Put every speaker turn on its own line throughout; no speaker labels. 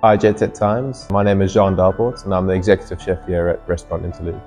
Hi JETSET Times, my name is Delport and I'm the executive chef here at restaurant Interlude.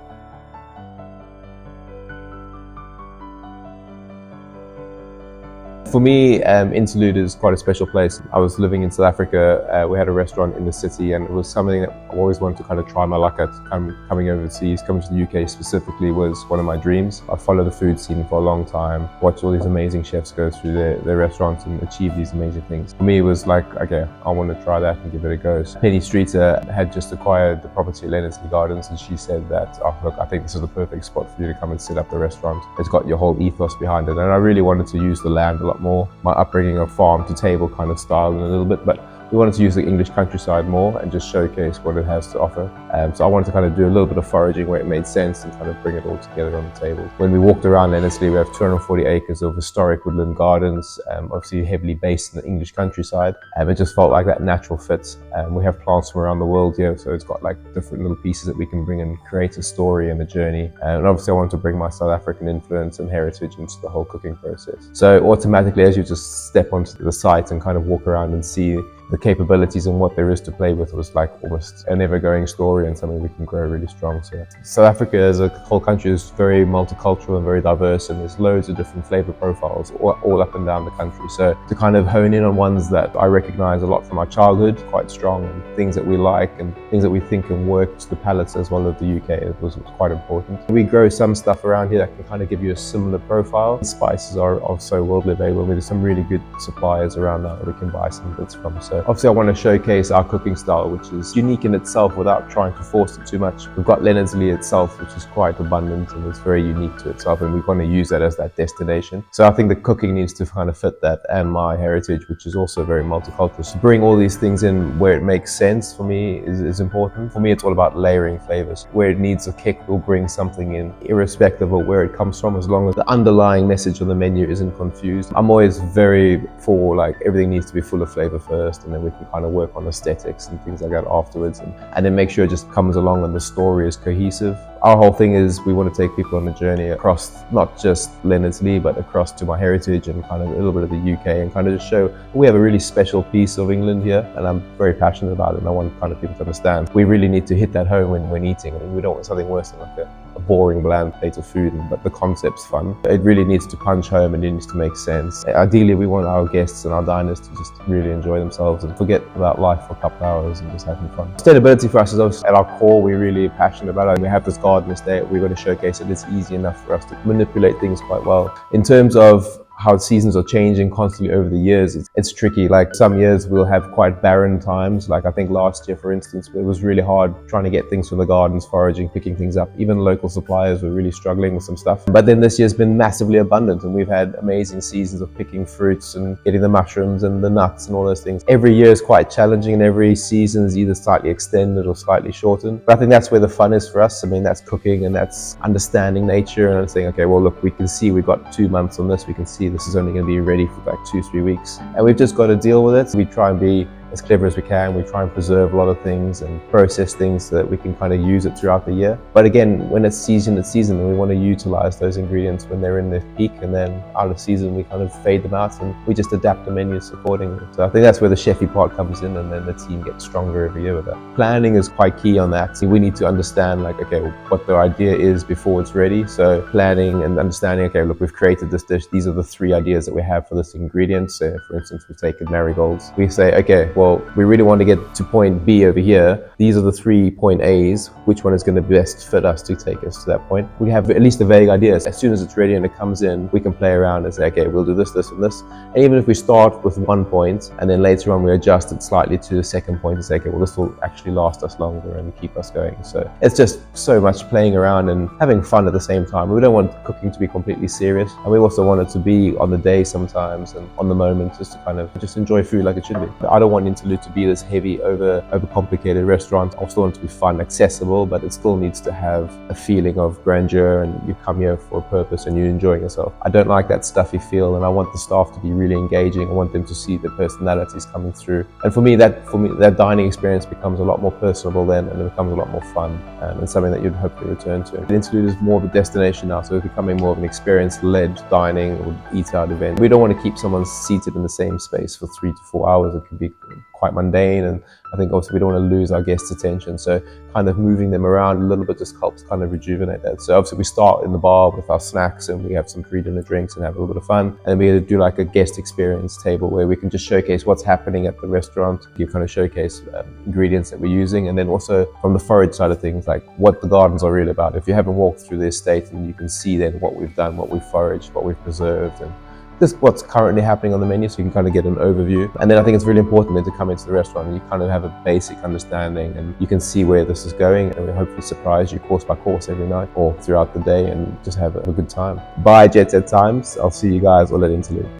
For me, Interlude is quite a special place. I was living in South Africa. We had a restaurant in the city, and it was something that I always wanted to kind of try my luck at. Coming overseas, coming to the UK specifically was one of my dreams. I followed the food scene for a long time, watched all these amazing chefs go through their restaurants and achieve these amazing things. For me, it was like, okay, I want to try that and give it a go. So Penny Streeter had just acquired the property at Leonardslee Gardens, and she said that, oh look, I think this is the perfect spot for you to come and set up the restaurant. It's got your whole ethos behind it, and I really wanted to use the land a lot more. My upbringing of farm to table kind of style in a little bit, but we wanted to use the English countryside more and just showcase what it has to offer. So I wanted to kind of do a little bit of foraging where it made sense and kind of bring it all together on the table. When we walked around Leonardslee, we have 240 acres of historic woodland gardens, obviously heavily based in the English countryside. It just felt like that natural fit. We have plants from around the world here, so it's got like different little pieces that we can bring and create a story and a journey. And obviously I wanted to bring my South African influence and heritage into the whole cooking process. So automatically, as you just step onto the site and kind of walk around and see the capabilities and what there is to play with, was like almost an ever-going story and something we can grow really strong. So South Africa as a whole country is very multicultural and very diverse, and there's loads of different flavor profiles all up and down the country. So to kind of hone in on ones that I recognize a lot from my childhood, quite strong, and things that we like and things that we think can work to the palates as well as the UK, it was quite important. We grow some stuff around here that can kind of give you a similar profile. The spices are also worldly available. There's some really good suppliers around now that we can buy some bits from. So obviously I want to showcase our cooking style, which is unique in itself without trying to force it too much. We've got Leonardslee itself, which is quite abundant and it's very unique to itself, and we want to use that as that destination. So I think the cooking needs to kind of fit that, and my heritage, which is also very multicultural. So bring all these things in where it makes sense for me is important. For me, it's all about layering flavors. Where it needs a kick, we'll bring something in, irrespective of where it comes from, as long as the underlying message on the menu isn't confused. I'm always very for like everything needs to be full of flavor first, and then we can kind of work on aesthetics and things like that afterwards, and then make sure it just comes along and the story is cohesive. Our whole thing is we want to take people on a journey across not just Leonardslee, but across to my heritage and kind of a little bit of the UK, and kind of just show we have a really special piece of England here, and I'm very passionate about it, and I want kind of people to understand we really need to hit that home when eating. I mean, we don't want something worse than like a boring, bland plate of food, but the concept's fun. It really needs to punch home and it needs to make sense. Ideally, we want our guests and our diners to just really enjoy themselves and forget about life for a couple of hours and just having fun. Sustainability for us is also at our core. We're really passionate about it. We have this garden estate. We're going to showcase it. It's easy enough for us to manipulate things quite well. In terms of how seasons are changing constantly over the years, it's tricky. Like some years we'll have quite barren times. Like I think last year, for instance, it was really hard trying to get things from the gardens, foraging, picking things up. Even local suppliers were really struggling with some stuff. But then this year's been massively abundant, and we've had amazing seasons of picking fruits and getting the mushrooms and the nuts and all those things. Every year is quite challenging, and every season is either slightly extended or slightly shortened. But I think that's where the fun is for us. I mean, that's cooking and that's understanding nature and saying, okay, well look, we can see we've got 2 months on this. We can see this is only going to be ready for like 2-3 weeks, and we've just got to deal with it. We try and be as clever as we can. We try and preserve a lot of things and process things so that we can kind of use it throughout the year. But again, when it's season, and we want to utilize those ingredients when they're in their peak, and then out of season we kind of fade them out and we just adapt the menus accordingly. So I think that's where the chefy part comes in, and then the team gets stronger every year with that. Planning is quite key on that. So we need to understand like, okay, what the idea is before it's ready. So planning and understanding, okay, look, we've created this dish. These are the 3 ideas that we have for this ingredient. So for instance, we've taken marigolds. We say, okay, well, we really want to get to point B over here. These are the 3 point A's. Which one is going to best fit us to take us to that point? We have at least a vague idea. As soon as it's ready and it comes in, we can play around and say, okay, we'll do this, this, and this. And even if we start with 1 point and then later on we adjust it slightly to the 2nd point and say, okay, well, this will actually last us longer and keep us going. So it's just so much playing around and having fun at the same time. We don't want cooking to be completely serious, and we also want it to be on the day sometimes and on the moment, just to kind of just enjoy food like it should be. I don't want Interlude to be this heavy, overcomplicated restaurant. I still want it to be fun, accessible, but it still needs to have a feeling of grandeur, and you come here for a purpose and you're enjoying yourself. I don't like that stuffy feel, and I want the staff to be really engaging. I want them to see the personalities coming through. And for me, that dining experience becomes a lot more personable then, and it becomes a lot more fun, and something that you'd hopefully return to. The Interlude is more of a destination now, so it's becoming more of an experience-led dining or eat-out event. We don't want to keep someone seated in the same space for 3 to 4 hours. It can be quite quite mundane, and I think also we don't want to lose our guests' attention. So kind of moving them around a little bit just helps kind of rejuvenate that. So obviously we start in the bar with our snacks and we have some pre-dinner drinks and have a little bit of fun. And then we do like a guest experience table where we can just showcase what's happening at the restaurant. You kind of showcase ingredients that we're using, and then also from the forage side of things, like what the gardens are really about. If you haven't walked through the estate, and you can see then what we've done, what we've foraged, what we've preserved, and just what's currently happening on the menu, so you can kind of get an overview. And then I think it's really important then to come into the restaurant and you kind of have a basic understanding, and you can see where this is going, and we hopefully surprise you course by course every night or throughout the day, and just have a good time. Bye JETSET Times. I'll see you guys all at Interlude.